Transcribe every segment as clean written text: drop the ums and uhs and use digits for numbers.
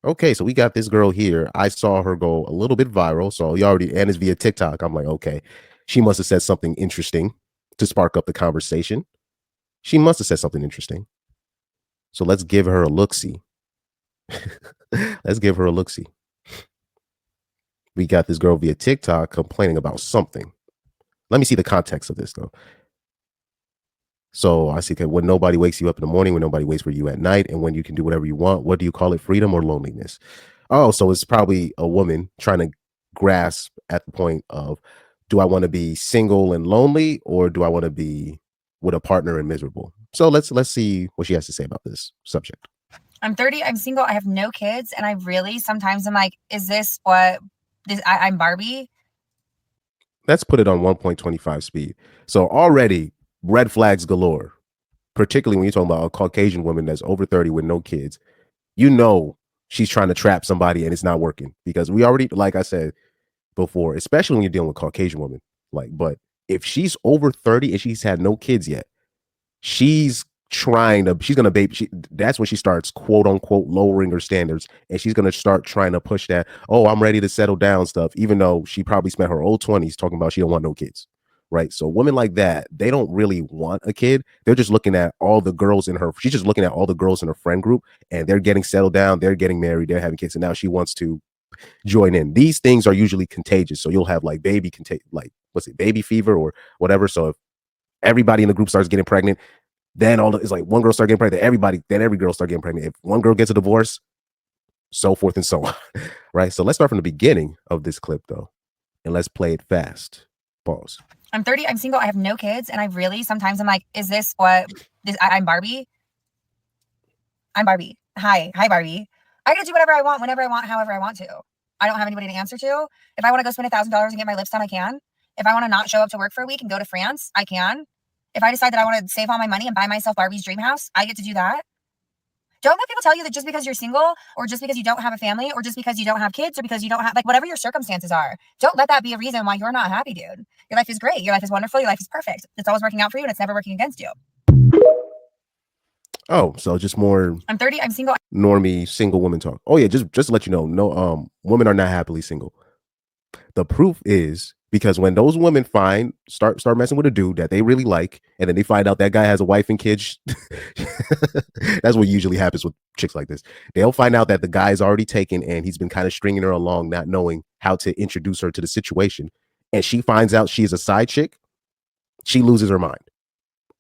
Okay, so we got this girl here. I saw her go a little bit viral. So you already, and it's via TikTok. I'm like, okay, she must have said something interesting to spark up the conversation. She must have said something interesting. So let's give her a look see. Let's give her a look see. We got this girl via TikTok complaining about something. Let me see the context of this though. So I see, okay, when nobody wakes you up in the morning, when nobody waits for you at night, and when you can do whatever you want, what do you call it? Freedom or loneliness? Oh, so it's probably a woman trying to grasp at the point of, do I want to be single and lonely, or do I want to be with a partner and miserable? So let's see what she has to say about this subject. I'm 30. I'm single. I have no kids, and I really sometimes I'm like, is this what this? I'm Barbie. Let's put it on 1.25 speed. So already red flags galore, particularly when you're talking about a Caucasian woman that's over 30 with no kids. You know she's trying to trap somebody and it's not working, because we already, like I said before, especially when you're dealing with Caucasian women, like, but if she's over 30 and she's had no kids yet, she's gonna baby that's when she starts quote unquote lowering her standards, and she's gonna start trying to push that, oh, I'm ready to settle down stuff, even though she probably spent her old 20s talking about she don't want no kids. Right. So women like that, they don't really want a kid. They're just looking at all the girls in her, she's just looking at all the girls in her friend group, and they're getting settled down, they're getting married, they're having kids, and now she wants to join in. These things are usually contagious. So you'll have like like what's it, baby fever or whatever. So if everybody in the group starts getting pregnant, then it's like one girl start getting pregnant, then every girl start getting pregnant. If one girl gets a divorce, so forth and so on. Right. So let's start from the beginning of this clip though, and let's play it fast. Pause. I'm 30. I'm single. I have no kids, and I really sometimes I'm like, is this what this? I'm Barbie. I'm Barbie. Hi, Barbie. I get to do whatever I want, whenever I want, however I want to. I don't have anybody to answer to. If I want to go spend $1,000 and get my lips done, I can. If I want to not show up to work for a week and go to France, I can. If I decide that I want to save all my money and buy myself Barbie's dream house, I get to do that. Don't let people tell you that just because you're single, or just because you don't have a family, or just because you don't have kids, or because you don't have, like, whatever your circumstances are, don't let that be a reason why you're not happy, dude. Your life is great. Your life is wonderful. Your life is perfect. It's always working out for you, and it's never working against you. Oh, so just more I'm 30. I'm single. normie single woman talk. Oh yeah, just to let you know, no, women are not happily single. The proof is because when those women start messing with a dude that they really like, and then they find out that guy has a wife and kids, that's what usually happens with chicks like this. They'll find out that the guy's already taken and he's been kind of stringing her along, not knowing how to introduce her to the situation. And she finds out she's a side chick, she loses her mind.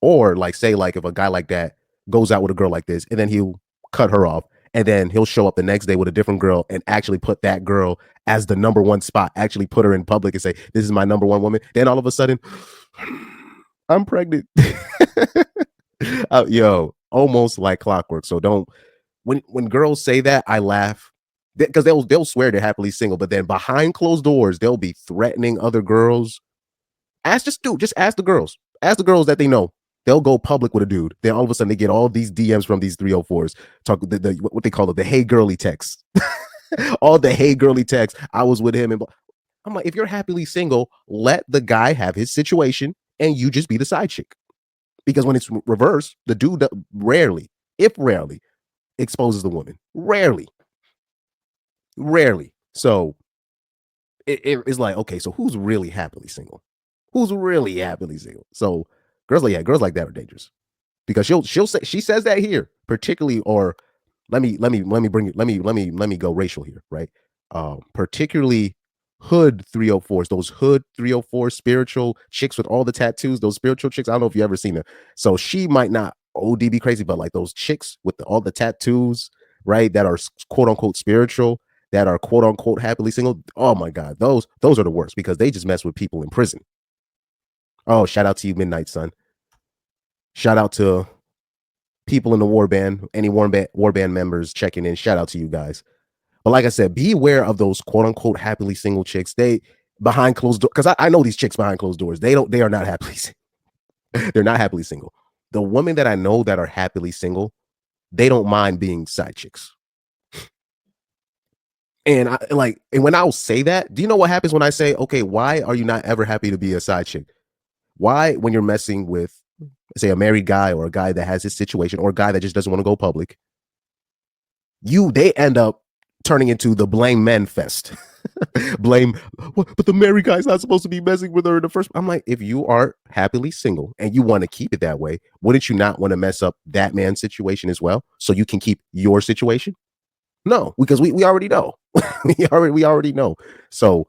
Or like, say, like if a guy like that goes out with a girl like this, and then he'll cut her off, and then he'll show up the next day with a different girl and actually put that girl as the number one spot, actually put her in public and say, this is my number one woman. Then all of a sudden, I'm pregnant. Yo, almost like clockwork. So don't, when girls say that, I laugh, because they'll swear they're happily single, but then behind closed doors, they'll be threatening other girls. Just ask the girls. Ask the girls that they know. They'll go public with a dude. Then all of a sudden they get all these DMs from these 304s, talk what they call it, the hey girly text. All the hey girly text. I was with him, and I'm like, if you're happily single, let the guy have his situation and you just be the side chick. Because when it's reversed, the dude rarely, if rarely, exposes the woman. Rarely. So it's like, okay, so who's really happily single? Who's really happily single? So girls like that are dangerous, because she'll say, she says that here particularly, or let me go racial here, right? Particularly hood 304s, those hood 304 spiritual chicks with all the tattoos, those spiritual chicks. I don't know if you ever seen them. So she might not OD be crazy, but like those chicks with all the tattoos, right? That are quote unquote spiritual, that are quote unquote happily single. Oh my God, those are the worst, because they just mess with people in prison. Oh, shout out to you, Midnight Sun. Shout out to people in the war band, any war band members checking in. Shout out to you guys. But like I said, be aware of those quote unquote happily single chicks. They behind closed doors, because I know these chicks behind closed doors. They are not happily they're not happily single. The women that I know that are happily single, they don't mind being side chicks. And when I'll say that, do you know what happens when I say, okay, why are you not ever happy to be a side chick? Why, when you're messing with, say, a married guy, or a guy that has his situation, or a guy that just doesn't want to go public, they end up turning into the blame men fest. Blame, but the married guy's not supposed to be messing with her in the first. I'm like, if you are happily single and you want to keep it that way, wouldn't you not want to mess up that man's situation as well, so you can keep your situation? No, because we already know. we already know. So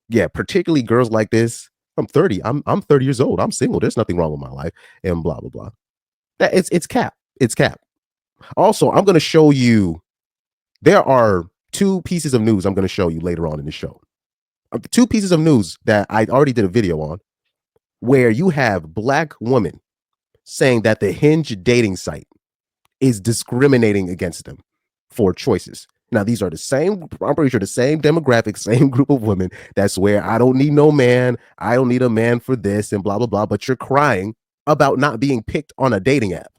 yeah, particularly girls like this. I'm 30. I'm 30 years old. I'm single. There's nothing wrong with my life, and blah blah blah. That it's cap. It's cap. Also, I'm going to show you. There are two pieces of news I'm going to show you later on in the show. Two pieces of news that I already did a video on, where you have black women saying that the Hinge dating site is discriminating against them for choices. Now, these are the same, I'm pretty sure the same demographic, same group of women that swear, I don't need no man. I don't need a man for this and blah, blah, blah. But you're crying about not being picked on a dating app.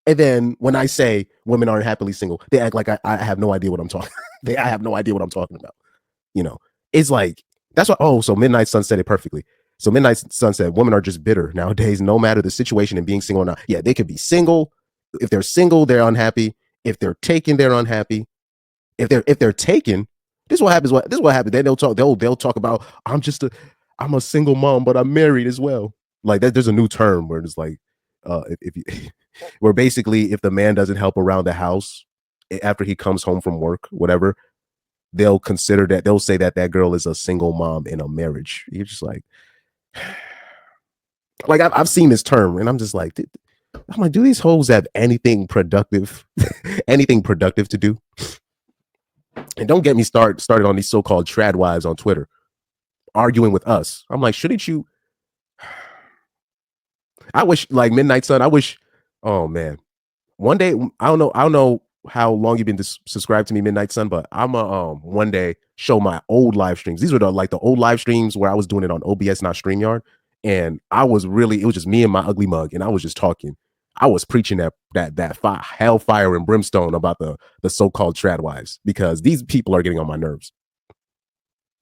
And then when I say women aren't happily single, they act like I have no idea what I'm talking. I have no idea what I'm talking about. You know, it's like, that's what, oh, so Midnight Sun said it perfectly. So Midnight Sun said women are just bitter nowadays, no matter the situation and being single or not. Yeah, they could be single. If they're single, they're unhappy. If they're taken, they're unhappy. If they're taken, this is what happens. This is what happens. Then they'll talk about I'm a single mom, but I'm married as well. Like that, there's a new term where it's like, if you, where basically if the man doesn't help around the house after he comes home from work, whatever, they'll consider that, they'll say that that girl is a single mom in a marriage. You're just like I've seen this term, and I'm just like, do these hoes have anything productive, anything productive to do? And don't get me started on these so-called trad wives on Twitter arguing with us. I'm like, shouldn't you? I wish, like Midnight Sun, I wish, oh man, one day, I don't know how long you've been subscribed to me, Midnight Sun, but I'm a one day show my old live streams. These were the old live streams where I was doing it on OBS, not StreamYard. And it was just me and my ugly mug, and I was just talking. I was preaching that hellfire and brimstone about the so-called trad wives, because these people are getting on my nerves.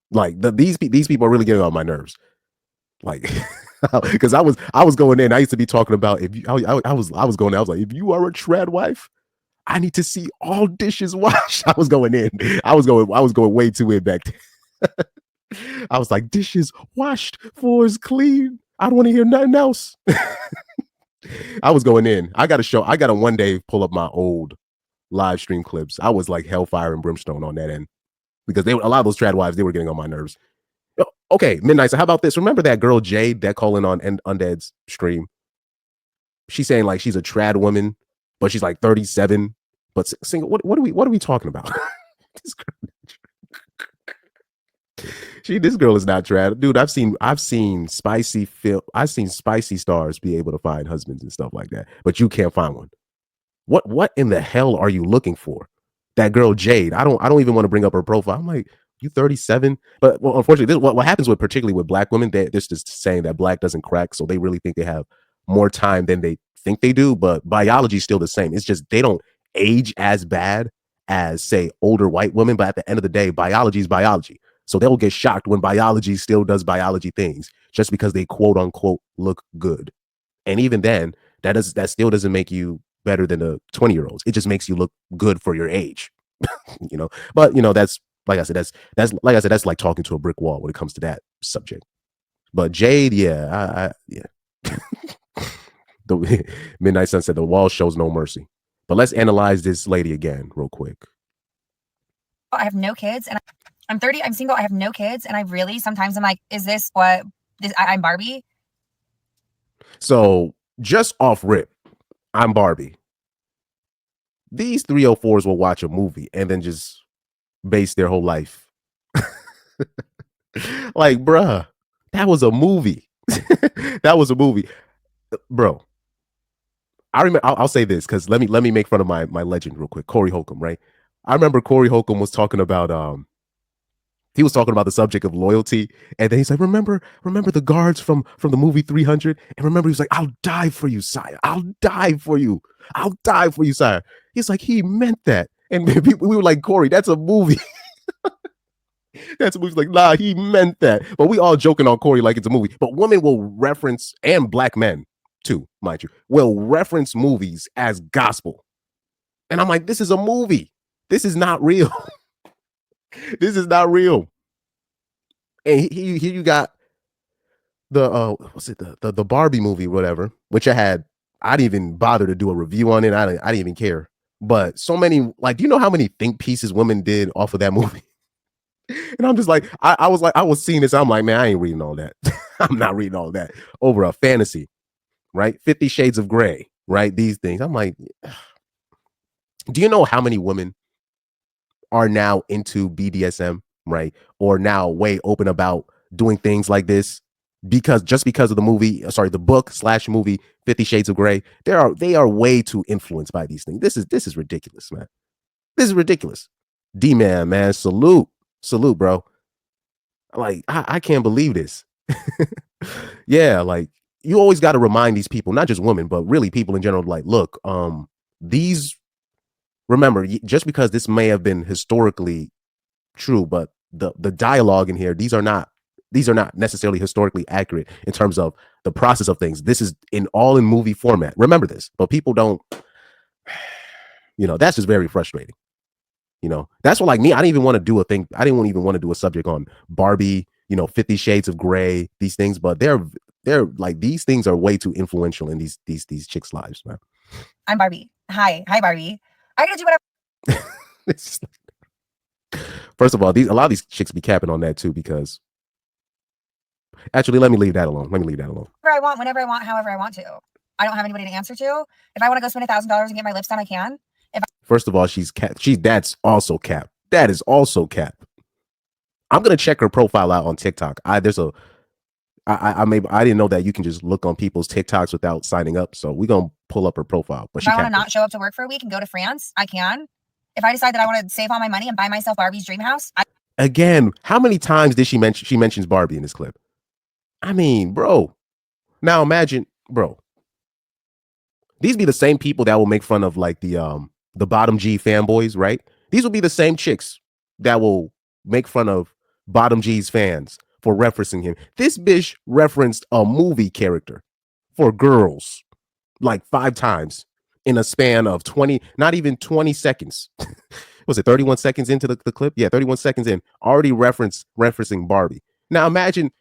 Like these people are really getting on my nerves. Like, because I was going in. I used to be talking about, if you, I was going in, I was like, if you are a trad wife, I need to see all dishes washed. I was going in. I was going way too in back then. I was like, dishes washed, floors clean. I don't want to hear nothing else. I was going in. I got to one day pull up my old live stream clips. I was like hellfire and brimstone on that end, because a lot of those trad wives, they were getting on my nerves. Okay, Midnight. So how about this? Remember that girl Jade that calling on Undead's stream? She's saying like she's a trad woman, but she's like 37, but single. What are we talking about? This girl is not trad, dude. I've seen spicy stars be able to find husbands and stuff like that, but you can't find one. What in the hell are you looking for? That girl Jade. I don't even want to bring up her profile. I'm like, you 37? But well, unfortunately, what happens particularly with black women, they're just saying that black doesn't crack, so they really think they have more time than they think they do. But biology is still the same. It's just they don't age as bad as, say, older white women. But at the end of the day, biology is biology. So they'll get shocked when biology still does biology things, just because they quote unquote look good. And even then, that still doesn't make you better than the 20-year-olds. It just makes you look good for your age. But that's, like I said, that's like talking to a brick wall when it comes to that subject. But Jade, yeah, yeah. The Midnight Sun said the wall shows no mercy. But let's analyze this lady again real quick. I have no kids, and I'm 30. I'm single. I have no kids, and I really sometimes I'm like, is this what this? I'm Barbie. So just off rip, I'm Barbie. These 304s will watch a movie and then just base their whole life. Like, bruh, that was a movie. That was a movie, bro. I remember. I'll say this, because let me make fun of my legend real quick, Corey Holcomb. Right? I remember Corey Holcomb was talking about he was talking about the subject of loyalty, and then he's like, remember the guards from the movie 300, and remember, he was like, I'll die for you, sire. I'll die for you. I'll die for you, sire. He's like, he meant that, and we were like, Corey, that's a movie. That's a movie. Like, nah, he meant that. But we all joking on Corey like it's a movie. But women will reference, and black men too, mind you, will reference movies as gospel. And I'm like, this is a movie. This is not real. This is not real. And here you got the what's it the Barbie movie, whatever, which I didn't even bother to do a review on it. I didn't even care. But so many, like, do you know how many think pieces women did off of that movie? And I'm just like, I was seeing this. I'm like, man, I ain't reading all that. I'm not reading all that over a fantasy, right? 50 Shades of Grey, right? These things. I'm like, do you know how many women are now into BDSM, right? Or now way open about doing things like this because of the movie, sorry, the book slash movie 50 Shades of Grey. They are way too influenced by these things. This is ridiculous, man. This is ridiculous. D-Man, salute, bro. Like I can't believe this. Yeah, like you always got to remind these people, not just women, but really people in general, like, look, these remember, just because this may have been historically true, but the dialogue in here, these are not necessarily historically accurate in terms of the process of things. This is in movie format. Remember this, but people don't. That's just very frustrating. That's what, like me, I didn't even want to do a thing. I didn't even want to do a subject on Barbie. 50 Shades of Grey, these things, but they're like these things are way too influential in these chicks' lives, man. I'm Barbie. Hi, Barbie. I gotta do whatever. It's first of all, a lot of these chicks be capping on that too, because actually, let me leave that alone. I want, whenever I want, however I want to. I don't have anybody to answer to. If I want to go spend $1,000 and get my lips done, I can. First of all, she's cap. That's also cap. That is also cap. I'm gonna check her profile out on TikTok. I didn't know that you can just look on people's TikToks without signing up. So we're gonna pull up her profile. But if I want to not show up to work for a week and go to France, I can. If I decide that I want to save all my money and buy myself Barbie's dream house, again, how many times did she mentions Barbie in this clip? I mean, bro. Now imagine, bro. These be the same people that will make fun of like the bottom G fanboys, right? These will be the same chicks that will make fun of bottom G's fans for referencing him. This bitch referenced a movie character for girls like 5 times in a span of 20, not even 20 seconds. Was it 31 seconds into the clip? Yeah, 31 seconds in, already referencing Barbie. Now imagine,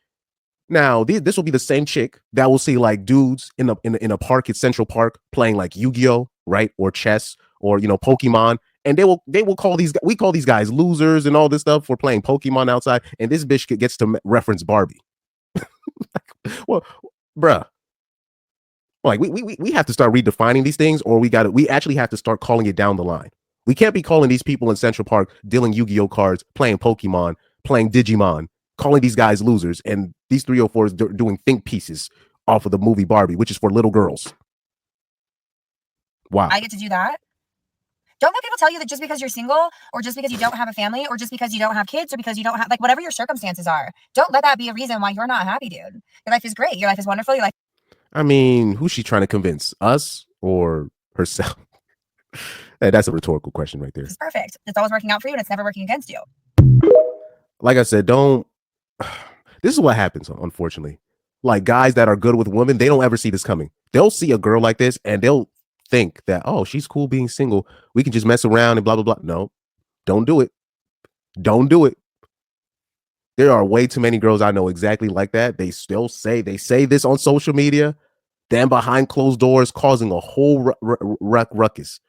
this will be the same chick that will see like dudes in a park at Central Park playing like Yu-Gi-Oh, right, or chess, or Pokemon, and they will call these guys losers and all this stuff for playing Pokemon outside, and this bitch gets to reference Barbie. Well, bruh, like we have to start redefining these things, or we actually have to start calling it down the line. We can't be calling these people in Central Park dealing Yu-Gi-Oh cards, playing Pokemon, playing Digimon, calling these guys losers, and these 304s doing think pieces off of the movie Barbie, which is for little girls. Wow. I get to do that. Don't let people tell you that just because you're single, or just because you don't have a family, or just because you don't have kids, or because you don't have, like, whatever your circumstances are, don't let that be a reason why you're not happy, dude. Your life is great. Your life is wonderful. Your life. I mean, who's she trying to convince? Us or herself? Hey, that's a rhetorical question right there. It's perfect. It's always working out for you, and it's never working against you. Like I said, don't. This is what happens, unfortunately. Like, guys that are good with women, they don't ever see this coming. They'll see a girl like this and they'll think that, oh, she's cool being single. We can just mess around and blah, blah, blah. No, don't do it. Don't do it. There are way too many girls I know exactly like that. They say this on social media, then behind closed doors, causing a whole ruckus.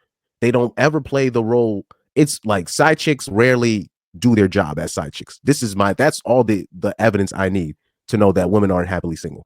They don't ever play the role. It's like side chicks rarely do their job as side chicks. That's all the evidence I need to know that women aren't happily single.